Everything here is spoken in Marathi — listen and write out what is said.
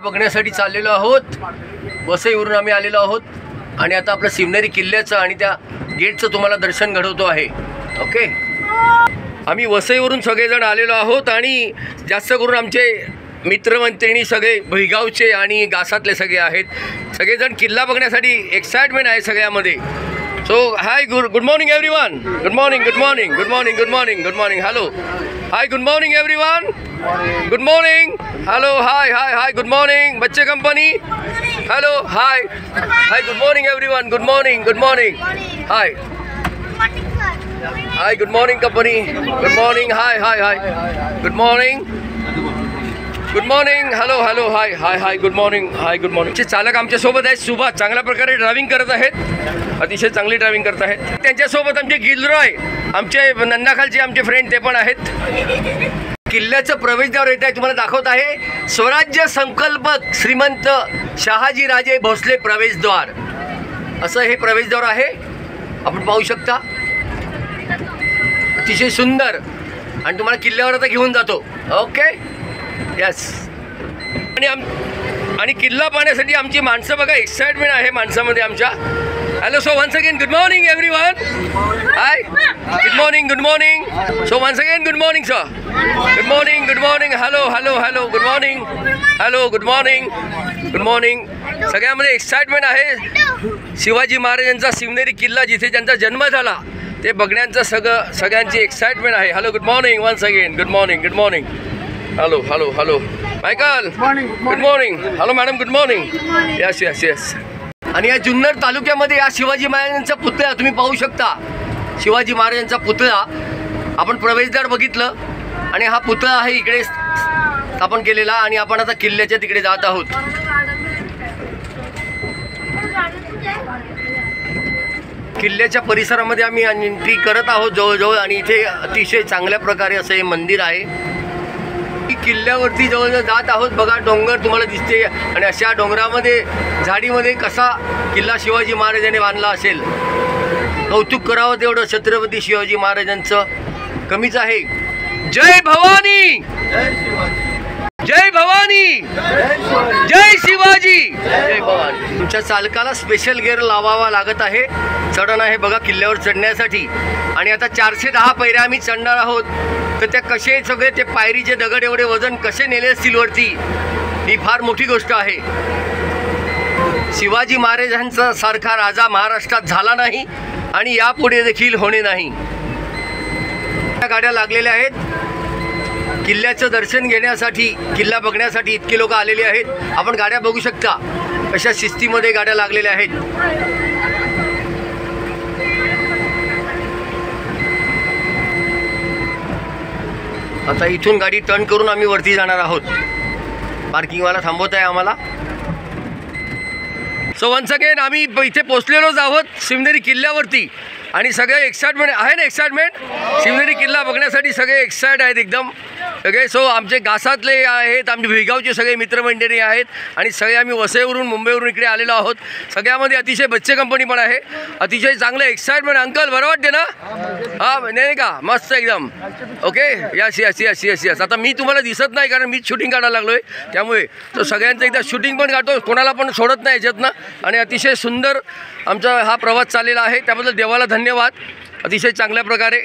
बघण्यासाठी चाललेलो आहोत। वसईवरून आम्ही आलेलो आहोत आणि आता आपल्या शिवनेरी किल्ल्याचं आणि त्या गेटचं तुम्हाला दर्शन घडवतो आहे। ओके, आम्ही वसईवरून सगळेजण आलेलो आहोत आणि जास्त करून आमचे मित्रमंत्रिणी सगळे भुईगावचे आणि गासातले सगळे आहेत। सगळेजण किल्ला बघण्यासाठी एक्साइटमेंट आहे सगळ्यामध्ये। So hi, good morning everyone. Good morning, good morning, good morning, good morning, good morning. Hello, hi, good morning everyone. Good morning, hello, hi hi hi, good morning बच्चे company. Hello, hi hi, good morning everyone. Good morning, good morning, hi hi, good morning company. Good morning, hi hi hi, good morning, good morning, hello hello, hi hi hi, good morning, hi good morning. चे चालक आमच्यासोबत आहेत। सुभाष चांगल्या प्रकारे ड्रायव्हिंग करत आहेत, अतिशय चांगली ड्रायव्हिंग करत आहेत। त्यांच्यासोबत आमचे गिलरॉय, आमचे नंदाखालचे आमचे फ्रेंड ते पण आहेत। किल्ल्याचं प्रवेशद्वार येत आहे, तुम्हाला दाखवत आहे। स्वराज्य संकल्पक श्रीमंत शहाजी राजे भोसले प्रवेशद्वार, असं हे प्रवेशद्वार आहे। आपण पाहू शकता, अतिशय सुंदर। आणि तुम्हाला किल्ल्यावर आता घेऊन जातो। Okay, yes. आणि किल्ला पाहण्यासाठी आमची माणसं बघा, एक्साइटमेंट आहे माणसामध्ये आमच्या। Hello, so once again good morning everyone. Hi, good morning, good morning. So once again good morning sir. Good morning, good morning, hello hello hello, good morning, hello, good morning, good morning. सगळ्यामध्ये एक्साइटमेंट आहे। शिवाजी महाराजांचा शिवनेरी किल्ला जिथे त्यांचा जन्म झाला ते बघण्याचं सगळ्यांची एक्साइटमेंट आहे। Hello, good morning once again, good morning, good morning, hello hello hello, Michael good morning, hello madam good morning, yes yes yes. आणि या जुन्नर तालुक्यामध्ये या शिवाजी महाराजांचा पुतळा तुम्ही पाहू शकता। शिवाजी महाराजांचा पुतळा आपण प्रवेशद्वार बघितलं आणि हा पुतळा आहे इकडे स्थापन केलेला आणि आपण आता किल्ल्याच्या तिकडे जात आहोत। किल्ल्याच्या परिसरामध्ये आम्ही एंट्री करत आहोत जवळजवळ आणि इथे अतिशय चांगल्या प्रकारे असं हे मंदिर आहे। किल्ल्यावरती जवळजवळ जात आहोत। बघा, डोंगर तुम्हाला दिसते आणि अशा डोंगरामध्ये झाडीमध्ये कसा किल्ला शिवाजी महाराजांनी बांधला असेल। कौतुक करावं तेवढं छत्रपती शिवाजी महाराजांचं कमीच आहे। जय भवानी, जय भवानी, जय शिवाजी, जय भवानी। तुमच्या चालकाला स्पेशल गिअर लावावा लागत आहे। चढण आहे बघा किल्ल्यावर चढण्यासाठी आणि आता 410 पायऱ्या आम्ही चढणार आहोत। तर त्या कसे सगळे ते पायरीचे दगड एवढे वजन कसे नेले असतील वरती, ही फार मोठी गोष्ट आहे। शिवाजी महाराजांचा सारखा राजा महाराष्ट्रात झाला नाही आणि यापुढे देखील होणे नाही। गाड्या लागलेल्या आहेत किल्ल्याचं दर्शन घेण्यासाठी, किल्ला बघण्यासाठी इतके लोक आलेले आहेत। आपण गाड्या बघू शकता कशा शिस्तीमध्ये गाड्या लागलेल्या आहेत। आता इथून गाडी टर्न करून आम्ही वरती जाणार आहोत। पार्किंगवाला थांबवत आहे आम्हाला। सो वन्स अगेन आम्ही इथे पोचलेलोच आहोत शिवनेरी किल्ल्यावरती आणि सगळे एक्साइटमेंट आहे ना, एक्साइटमेंट शिवनेरी किल्ला बघण्यासाठी सगळे एक्साइट आहेत एकदम सगळे। सो आमचे गासातले आहेत, आमचे भुईगावचे सगळे मित्रमंडळी आहेत आणि सगळे आम्ही वसईवरून मुंबईवरून इकडे आलेलो आहोत। सगळ्यामध्ये अतिशय बच्चे कंपनी पण आहे, अतिशय चांगलं एक्साइटमेंट। अंकल बरं वाटते ना? हां, नाही का, मस्त एकदम। Okay, yes yes yes yes yes. आता मी तुम्हाला दिसत नाही कारण मी शूटिंग काढायला लागलो आहे, त्यामुळे तो सगळ्यांचं एकदा शूटिंग पण काढतो, कोणाला पण सोडत नाही याच्यातनं। आणि अतिशय सुंदर आमचा हा प्रवास चाललेला आहे, त्याबद्दल देवाला धन्यवाद। अतिशय चांगल्या प्रकारे